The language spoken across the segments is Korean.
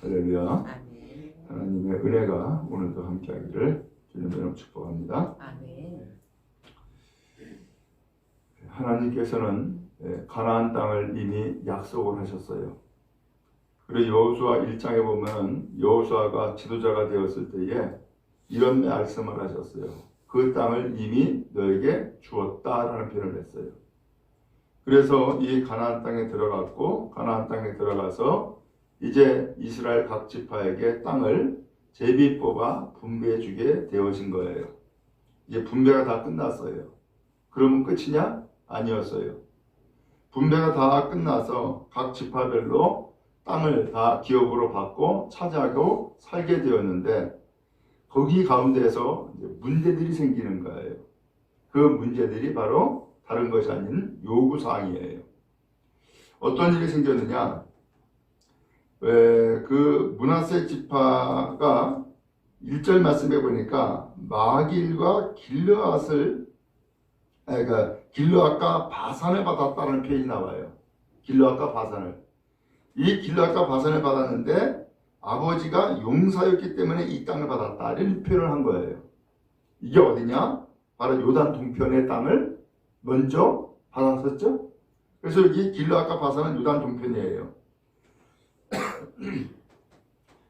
할렐루야. 아멘. 하나님의 은혜가 오늘도 함께하기를 주님의 이름으로 축복합니다. 아멘. 하나님께서는 가나안 땅을 이미 약속을 하셨어요. 그리고 여호수아 1장에 보면 여호수아가 지도자가 되었을 때에 이런 말씀을 하셨어요. 그 땅을 이미 너에게 주었다라는 표현을 했어요. 그래서 이 가나안 땅에 들어갔고, 가나안 땅에 들어가서 이제 이스라엘 각 지파에게 땅을 제비 뽑아 분배해 주게 되어진 거예요. 이제 분배가 다 끝났어요. 그러면 끝이냐? 아니었어요. 분배가 다 끝나서 각 지파별로 땅을 다 기업으로 받고 차지하고 살게 되었는데, 거기 가운데서 이제 문제들이 생기는 거예요. 그 문제들이 바로 다른 것이 아닌 요구사항이에요. 어떤 일이 생겼느냐? 그 므낫세 지파가 1절 말씀해 보니까 마길과 길르앗을, 그러니까 길르앗과 바산을 받았다는 표현이 나와요. 길르앗과 바산을. 이 길르앗과 바산을 받았는데 아버지가 용사였기 때문에 이 땅을 받았다, 이런 표현을 한 거예요. 이게 어디냐? 바로 요단 동편의 땅을 먼저 받았었죠. 그래서 여기 길르앗과 바산은 요단 동편이에요.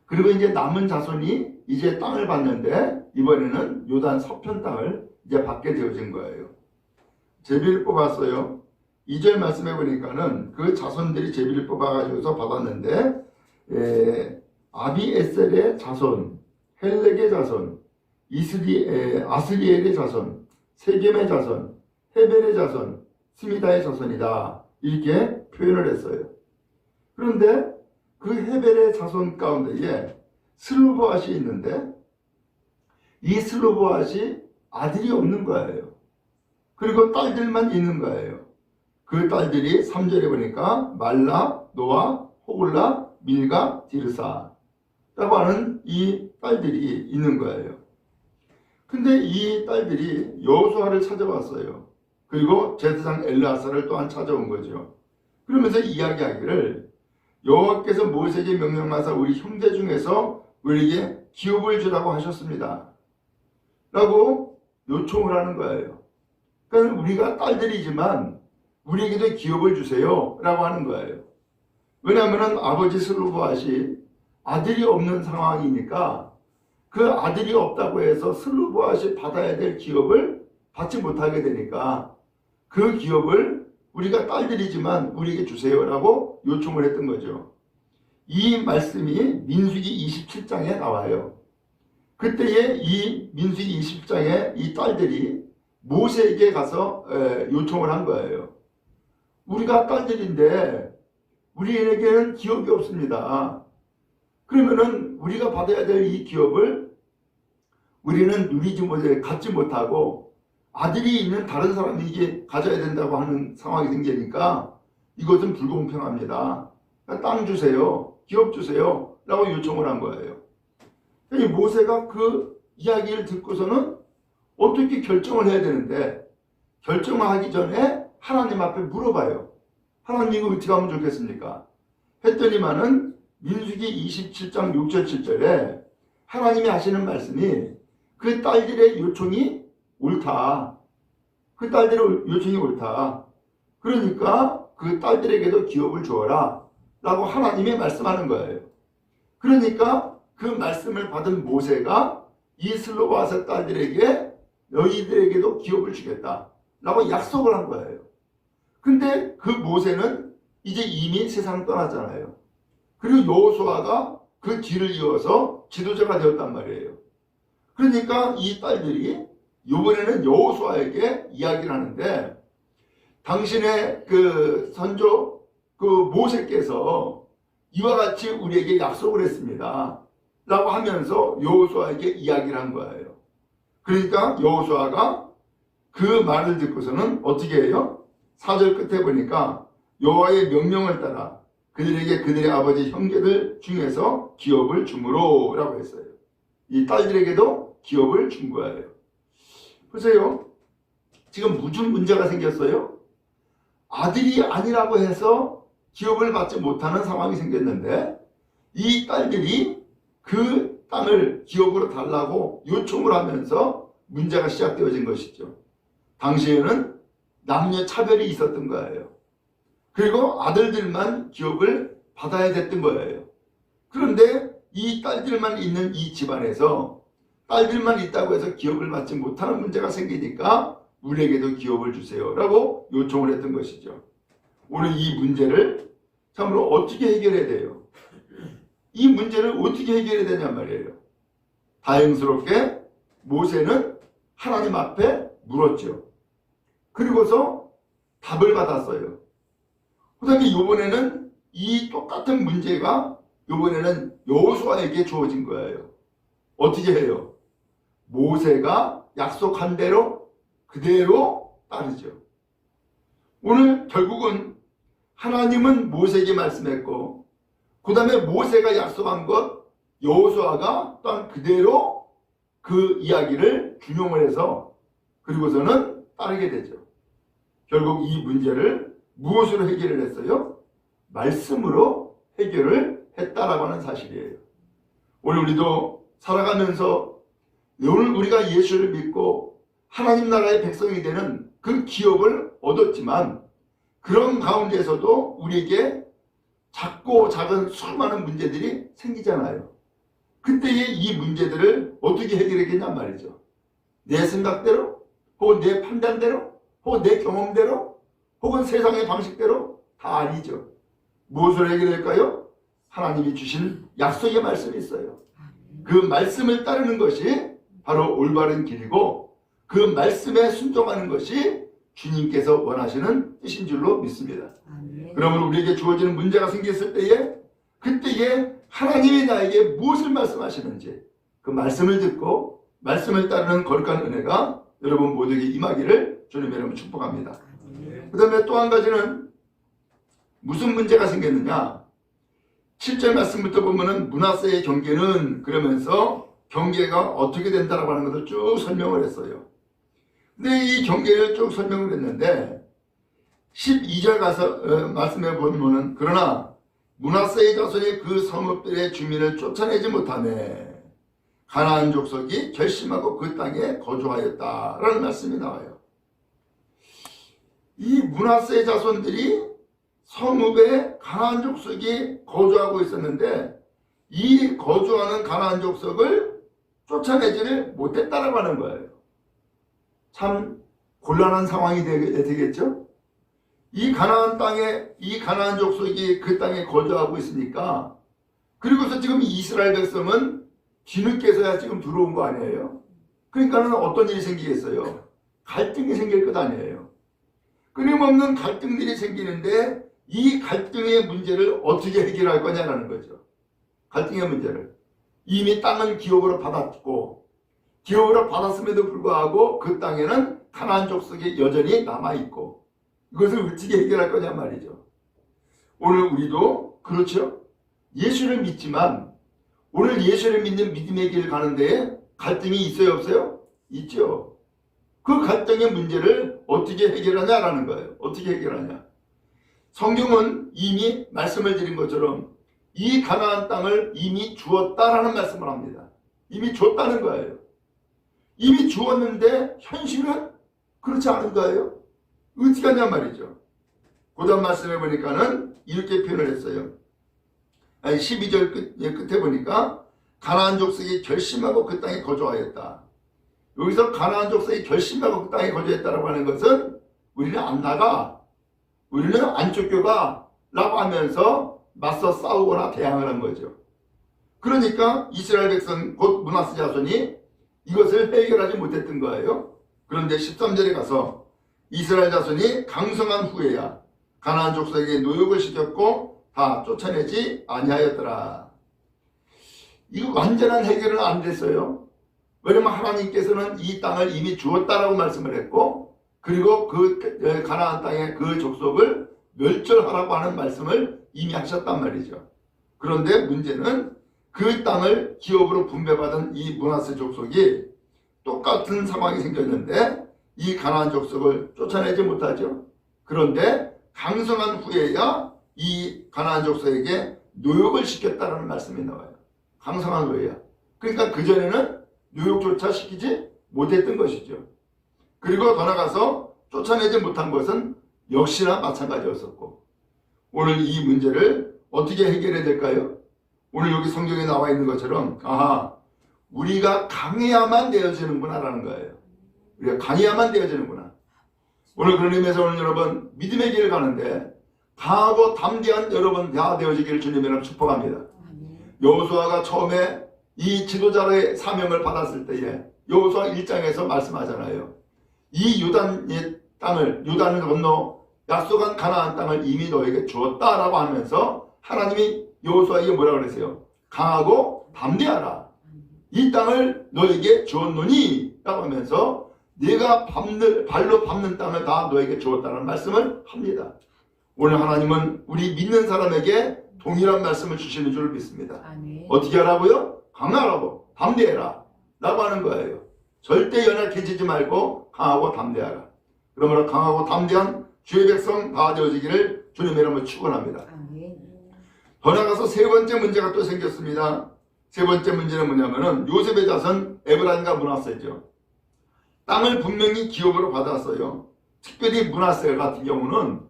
그리고 이제 남은 자손이 이제 땅을 받는데 이번에는 요단 서편 땅을 이제 받게 되어진 거예요. 제비를 뽑았어요. 2절 말씀해 보니까는 그 자손들이 제비를 뽑아가지고서 받았는데, 아비에셀의 자손, 헬렉의 자손, 아스리엘의 자손, 세겜의 자손, 헤벨의 자손, 스미다의 자손이다, 이렇게 표현을 했어요. 그런데 그 헤벨의 자손 가운데에 슬로보앗이 있는데 이 슬로보앗이 아들이 없는 거예요. 그리고 딸들만 있는 거예요. 그 딸들이 3절에 보니까 말라, 노아, 호글라, 밀가, 디르사 라고 하는 이 딸들이 있는 거예요. 근데 이 딸들이 여호수아를 찾아왔어요. 그리고 제사장 엘르아사를 또한 찾아온 거죠. 그러면서 이야기하기를 여호와께서 모세에게 명령하사 우리 형제 중에서 우리에게 기업을 주라고 하셨습니다 라고 요청을 하는 거예요. 그러니까 우리가 딸들이지만 우리에게도 기업을 주세요 라고 하는 거예요. 왜냐하면 아버지 슬로보앗이 아들이 없는 상황이니까 그 아들이 없다고 해서 슬로보앗이 받아야 될 기업을 받지 못하게 되니까 그 기업을 우리가 딸들이지만 우리에게 주세요 라고 요청을 했던 거죠. 이 말씀이 민수기 27장에 나와요. 그때에 이 민수기 27장에 이 딸들이 모세에게 가서 요청을 한 거예요. 우리가 딸들인데 우리에게는 기업이 없습니다. 그러면은 우리가 받아야 될 이 기업을 우리는 누리지 못해, 갖지 못하고 아들이 있는 다른 사람이 이게 가져야 된다고 하는 상황이 생기니까 이것은 불공평합니다. 땅 주세요, 기업 주세요 라고 요청을 한 거예요. 모세가 그 이야기를 듣고서는 어떻게 결정을 해야 되는데, 결정을 하기 전에 하나님 앞에 물어봐요. 하나님 이거 어떻게 하면 좋겠습니까? 했더니만은 민수기 27장 6절 7절에 하나님이 하시는 말씀이 그 딸들의 요청이 옳다. 그 딸들의 요청이 옳다. 그러니까 그 딸들에게도 기업을 주어라 라고 하나님이 말씀하는 거예요. 그러니까 그 말씀을 받은 모세가 이 슬로바앗의 딸들에게 너희들에게도 기업을 주겠다 라고 약속을 한 거예요. 근데 그 모세는 이제 이미 세상을 떠났잖아요. 그리고 여호수아가 그 뒤를 이어서 지도자가 되었단 말이에요. 그러니까 이 딸들이 이번에는 여호수아에게 이야기를 하는데, 당신의 그 선조 그 모세께서 이와 같이 우리에게 약속을 했습니다 라고 하면서 여호수아에게 이야기를 한 거예요. 그러니까 여호수아가 그 말을 듣고서는 어떻게 해요? 4절 끝에 보니까 여호와의 명령을 따라 그들에게 그들의 아버지 형제들 중에서 기업을 주므로 라고 했어요. 이 딸들에게도 기업을 준 거예요. 보세요. 지금 무슨 문제가 생겼어요? 아들이 아니라고 해서 기업을 받지 못하는 상황이 생겼는데 이 딸들이 그 땅을 기업으로 달라고 요청을 하면서 문제가 시작되어진 것이죠. 당시에는 남녀 차별이 있었던 거예요. 그리고 아들들만 기업을 받아야 됐던 거예요. 그런데 이 딸들만 있는 이 집안에서 딸들만 있다고 해서 기업을 받지 못하는 문제가 생기니까 우리에게도 기업을 주세요 라고 요청을 했던 것이죠. 오늘 이 문제를 참으로 어떻게 해결해야 돼요? 이 문제를 어떻게 해결해야 되냔 말이에요. 다행스럽게 모세는 하나님 앞에 물었죠. 그리고서 답을 받았어요. 그 다음에 이번에는 이 똑같은 문제가 이번에는 여호수아에게 주어진 거예요. 어떻게 해요? 모세가 약속한 대로 그대로 따르죠. 오늘 결국은 하나님은 모세에게 말씀했고 그 다음에 모세가 약속한 것 여호수아가 또한 그대로 그 이야기를 준용을 해서 그리고서는 따르게 되죠. 결국 이 문제를 무엇으로 해결을 했어요? 말씀으로 해결을 했다라고 하는 사실이에요. 오늘 우리도 살아가면서 오늘 우리가 예수를 믿고 하나님 나라의 백성이 되는 그 기업을 얻었지만 그런 가운데서도 우리에게 작고 작은 수많은 문제들이 생기잖아요. 그때의 이 문제들을 어떻게 해결하겠냔 말이죠. 내 생각대로 혹은 내 판단대로 혹은 내 경험대로 혹은 세상의 방식대로 다 아니죠. 무엇을 해결할까요? 하나님이 주신 약속의 말씀이 있어요. 그 말씀을 따르는 것이 바로 올바른 길이고 그 말씀에 순종하는 것이 주님께서 원하시는 뜻인 줄로 믿습니다. 그러면 우리에게 주어지는 문제가 생겼을 때에 그때에 하나님이 나에게 무엇을 말씀하시는지 그 말씀을 듣고 말씀을 따르는 거룩한 은혜가 여러분 모두에게 임하기를 주님 여러분 축복합니다. 그 다음에 또 한 가지는 무슨 문제가 생겼느냐. 7절 말씀부터 보면은 므낫세의 경계는 그러면서 경계가 어떻게 된다라고 하는 것을 쭉 설명을 했어요. 근데 이 경계를 쭉 설명을 했는데 12절 가서 말씀해 보면은 그러나 므낫세의 자손이 그 성읍들의 주민을 쫓아내지 못하매 가나안 족속이 결심하고 그 땅에 거주하였다라는 말씀이 나와요. 이 므낫세의 자손들이 성읍에 가나안 족속이 거주하고 있었는데 이 거주하는 가나안 족속을 쫓아내지를 못했다라고 하는 거예요. 참 곤란한 상황이 되겠죠? 이 가나안 땅에 이 가나안 족속이 그 땅에 거주하고 있으니까 그리고서 지금 이스라엘 백성은 뒤늦게서야 지금 들어온 거 아니에요? 그러니까는 어떤 일이 생기겠어요? 갈등이 생길 것 아니에요? 끊임없는 갈등들이 생기는데 이 갈등의 문제를 어떻게 해결할 거냐라는 거죠. 갈등의 문제를. 이미 땅은 기업으로 받았고 기업으로 받았음에도 불구하고 그 땅에는 가나안 족속이 여전히 남아있고 이것을 어떻게 해결할 거냐 말이죠. 오늘 우리도 그렇죠. 예수를 믿지만 오늘 예수를 믿는 믿음의 길 가는 데에 갈등이 있어요 없어요? 있죠. 그 갈등의 문제를 어떻게 해결하냐라는 거예요. 어떻게 해결하냐. 성경은 이미 말씀을 드린 것처럼 이 가나안 땅을 이미 주었다라는 말씀을 합니다. 이미 줬다는 거예요. 이미 주었는데 현실은 그렇지 않은 거예요. 어떻게 하냐 말이죠. 그 다음 말씀해 보니까는 이렇게 표현을 했어요. 12절 끝에 보니까 가나안 족속이 결심하고 그 땅에 거주하였다. 여기서 가나안 족속이 결심하고 그 땅에 거주했다라고 하는 것은 우리는 안 나가, 우리는 안 쫓겨가 라고 하면서 맞서 싸우거나 대항을 한 거죠. 그러니까 이스라엘 백성 곧 므낫세 자손이 이것을 해결하지 못했던 거예요. 그런데 13절에 가서 이스라엘 자손이 강성한 후에야 가나안 족속에게 노역을 시켰고 다 쫓아내지 아니하였더라. 이거 완전한 해결은 안 됐어요. 왜냐면 하나님께서는 이 땅을 이미 주었다라고 말씀을 했고 그리고 그 가나안 땅의 그 족속을 멸절하라고 하는 말씀을 이미 하셨단 말이죠. 그런데 문제는 그 땅을 기업으로 분배받은 이 므낫세 족속이 똑같은 상황이 생겼는데 이 가나안 족속을 쫓아내지 못하죠. 그런데 강성한 후에야 이 가나안 족속에게 노역을 시켰다는 말씀이 나와요. 강성한 노예야. 그러니까 그전에는 노역조차 시키지 못했던 것이죠. 그리고 더 나가서 쫓아내지 못한 것은 역시나 마찬가지였었고, 오늘 이 문제를 어떻게 해결해야 될까요? 오늘 여기 성경에 나와 있는 것처럼 우리가 강해야만 되어지는구나 라는 거예요. 우리가 강해야만 되어지는구나. 오늘 그런 의미에서 오늘 여러분 믿음의 길을 가는데 강하고 담대한 여러분 다 되어지기를 주님이랑 축복합니다. 여호수아가 처음에 이 지도자의 사명을 받았을 때에 여호수아 1장에서 말씀하잖아요. 이 요단의 땅을, 요단을 건너 약속한 가나안 땅을 이미 너에게 주었다라고 하면서 하나님이 여호수아에게 뭐라고 그랬어요? 강하고 담대하라. 이 땅을 너에게 주었노니 라고 하면서 네가 발로 밟는 땅을 다 너에게 주었다는 말씀을 합니다. 오늘 하나님은 우리 믿는 사람에게 동일한 말씀을 주시는 줄 믿습니다. 아멘. 어떻게 하라고요? 강하라고, 담대해라 라고 하는 거예요. 절대 연약해지지 말고 강하고 담대하라. 그러므로 강하고 담대한 주의 백성 다 되어지기를 주님의 이름으로 축원합니다. 더 나아가서 세 번째 문제가 또 생겼습니다. 세 번째 문제는 뭐냐면은 요셉의 자손 에브라임과 므낫세죠. 땅을 분명히 기업으로 받았어요. 특별히 므낫세 같은 경우는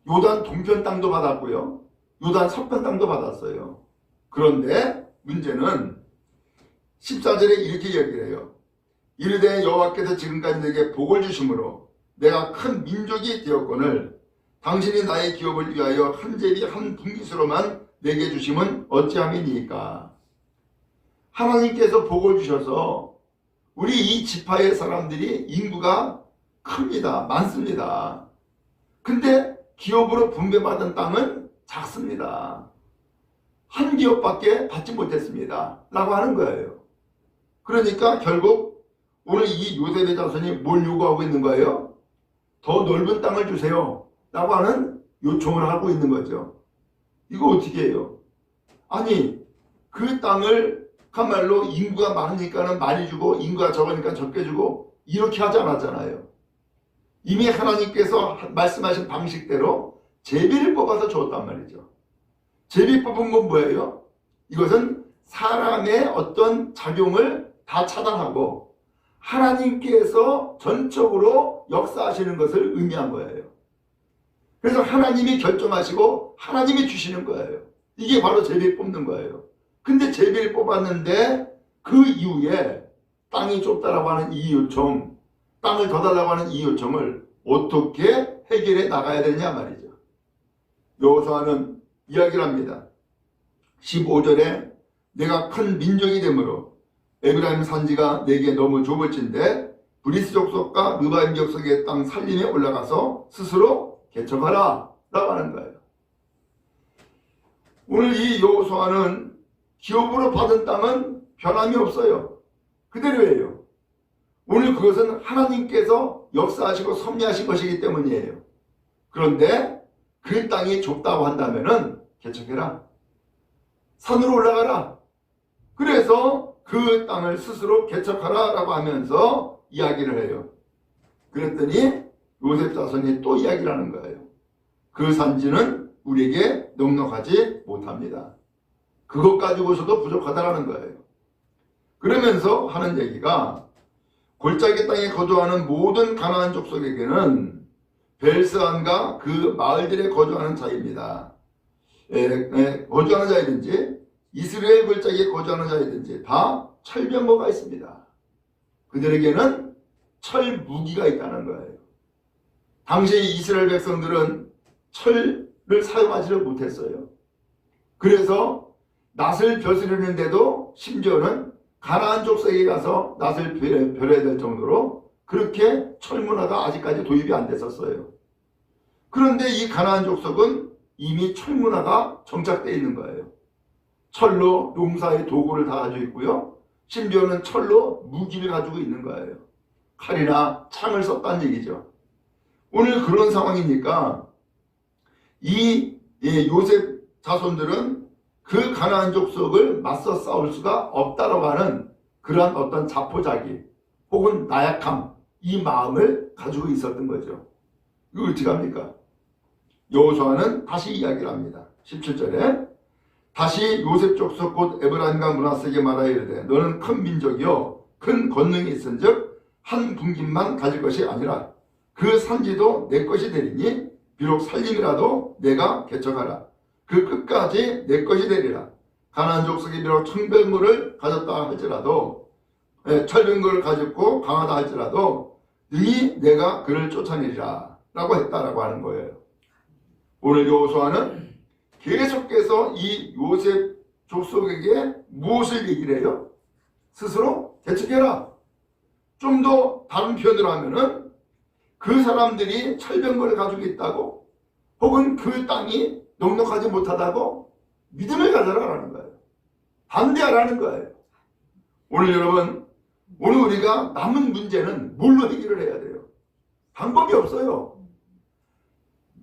요단 동편 땅도 받았고요. 요단 서편 땅도 받았어요. 그런데 문제는 14절에 이렇게 얘기를 해요. 이르되 여호와께서 지금까지 내게 복을 주심으로 내가 큰 민족이 되었거늘 당신이 나의 기업을 위하여 한 제비 한 분깃으로만 내게 주심은 어찌함이니까. 하나님께서 복을 주셔서 우리 이 지파의 사람들이 인구가 큽니다. 많습니다. 근데 기업으로 분배받은 땅은 작습니다. 한 기업밖에 받지 못했습니다. 라고 하는 거예요. 그러니까 결국 오늘 이 요셉의 자손이 뭘 요구하고 있는 거예요? 더 넓은 땅을 주세요. 라고 하는 요청을 하고 있는 거죠. 이거 어떻게 해요? 아니, 그 땅을 참말로 인구가 많으니까는 많이 주고 인구가 적으니까 적게 주고 이렇게 하지 않았잖아요. 이미 하나님께서 말씀하신 방식대로 제비를 뽑아서 줬단 말이죠. 제비 뽑은 건 뭐예요? 이것은 사람의 어떤 작용을 다 차단하고 하나님께서 전적으로 역사하시는 것을 의미한 거예요. 그래서 하나님이 결정하시고 하나님이 주시는 거예요. 이게 바로 제비 뽑는 거예요. 근데 제비를 뽑았는데 그 이후에 땅이 좁다라고 하는 이 요청, 땅을 더 달라고 하는 이 요청을 어떻게 해결해 나가야 되냐 말이죠. 여호수아는 이야기를 합니다. 15절에 내가 큰 민족이 되므로 에브라임 산지가 내게 너무 좁을진데 브리스 족속과 르바임 족속의 땅 살림에 올라가서 스스로 개척하라 라고 하는 거예요. 오늘 이 여호수아는 기업으로 받은 땅은 변함이 없어요. 그대로예요. 오늘 그것은 하나님께서 역사하시고 섭리하신 것이기 때문이에요. 그런데 그 땅이 좁다고 한다면은 개척해라. 산으로 올라가라. 그래서 그 땅을 스스로 개척하라 라고 하면서 이야기를 해요. 그랬더니 요셉 자손이 또 이야기를 하는 거예요. 그 산지는 우리에게 넉넉하지 못합니다. 그것 가지고서도 부족하다라는 거예요. 그러면서 하는 얘기가 골짜기 땅에 거주하는 모든 가나안 족속에게는 벨스안과 그 마을들에 거주하는 자입니다. 거주하는 자이든지 이스라엘 골짜기에 거주하는 자이든지 다 철병거가 있습니다. 그들에게는 철 무기가 있다는 거예요. 당시 이스라엘 백성들은 철을 사용하지를 못했어요. 그래서 낫을 벼스르는데도 심지어는 가나안 족속에 가서 낫을 벼려야 될 정도로 그렇게 철문화가 아직까지 도입이 안 됐었어요. 그런데 이 가나안 족속은 이미 철문화가 정착되어 있는 거예요. 철로 농사의 도구를 다 가지고 있고요. 심지어는 철로 무기를 가지고 있는 거예요. 칼이나 창을 썼다는 얘기죠. 오늘 그런 상황이니까 이 요셉 자손들은 그 가나안 족속을 맞서 싸울 수가 없다라고 하는 그러한 어떤 자포자기 혹은 나약함, 이 마음을 가지고 있었던 거죠. 이거 어떻게 합니까? 여호수아는 다시 이야기를 합니다. 17절에 다시 요셉 족속 곧 에브라임과 므낫세에게 말하여 이르되 너는 큰 민족이요 큰 권능이 있은즉 한 분깃만 가질 것이 아니라 그 산지도 내 것이 되리니 비록 살림이라도 내가 개척하라. 그 끝까지 내 것이 되리라. 가나안 족속이 비록 청백물을 가졌다 할지라도 철병거를 가졌고 강하다 할지라도 능히 내가 그를 쫓아내리라 라고 했다라고 하는 거예요. 오늘 여호수아는 계속해서 이 요셉 족속에게 무엇을 얘기를 해요? 스스로 개척해라. 좀 더 다른 표현으로 하면은 그 사람들이 철병거를 가지고 있다고 혹은 그 땅이 넉넉하지 못하다고 믿음을 가져라라는 거예요. 반대하라는 거예요. 오늘 여러분, 오늘 우리가 남은 문제는 뭘로 해결을 해야 돼요? 방법이 없어요.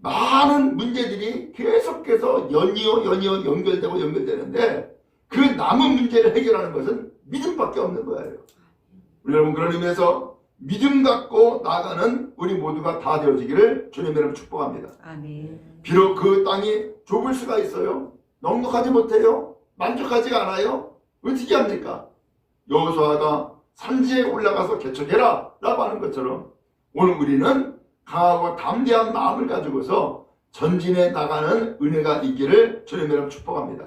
많은 문제들이 계속해서 연이어 연결되고 연결되는데 그 남은 문제를 해결하는 것은 믿음밖에 없는 거예요. 우리 여러분, 그런 의미에서 믿음 갖고 나아가는 우리 모두가 다 되어지기를 주님의 이름으로 축복합니다. 아멘. 비록 그 땅이 좁을 수가 있어요. 넉넉하지 못해요. 만족하지가 않아요. 어떻게 합니까? 여호수아가 산지에 올라가서 개척해라 라고 하는 것처럼 오늘 우리는 강하고 담대한 마음을 가지고서 전진해 나가는 은혜가 있기를 주님의 이름으로 축복합니다.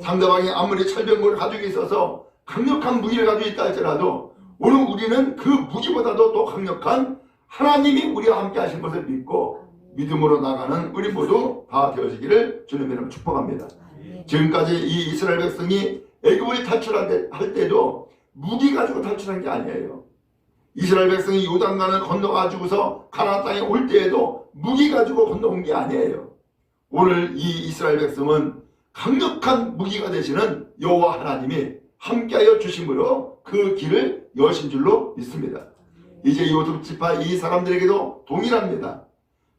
상대방이 아무리 철병거를 가지고 있어서 강력한 무기를 가지고 있다 할지라도 오늘 우리는 그 무기보다도 더 강력한 하나님이 우리와 함께 하신 것을 믿고 믿음으로 나가는 우리 모두 다 되어지기를 주님의 이름으로 축복합니다. 지금까지 이 이스라엘 백성이 애굽을 탈출할 때도 무기 가지고 탈출한 게 아니에요. 이스라엘 백성이 요단강을 건너가지고서 가나안 땅에 올 때에도 무기 가지고 건너온 게 아니에요. 오늘 이 이스라엘 백성은 강력한 무기가 되시는 여호와 하나님이 함께하여 주심으로 그 길을 여신 줄로 믿습니다. 이제 요셉 지파 이 사람들에게도 동일합니다.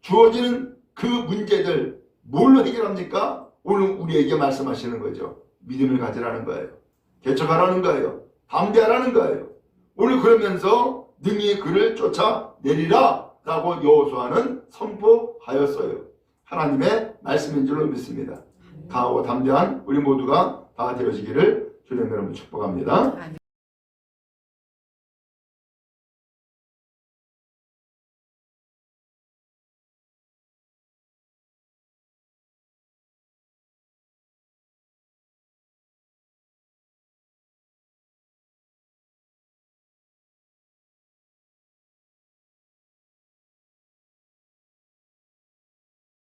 주어지는 그 문제들 뭘로 해결합니까? 오늘 우리에게 말씀하시는 거죠. 믿음을 가지라는 거예요. 개척하라는 거예요. 담대하라는 거예요. 오늘 그러면서 능히 그를 쫓아내리라 라고 여호수아는 선포하였어요. 하나님의 말씀인 줄로 믿습니다. 강하고 담대한 우리 모두가 다 되어지기를 주님의 이름으로 축복합니다.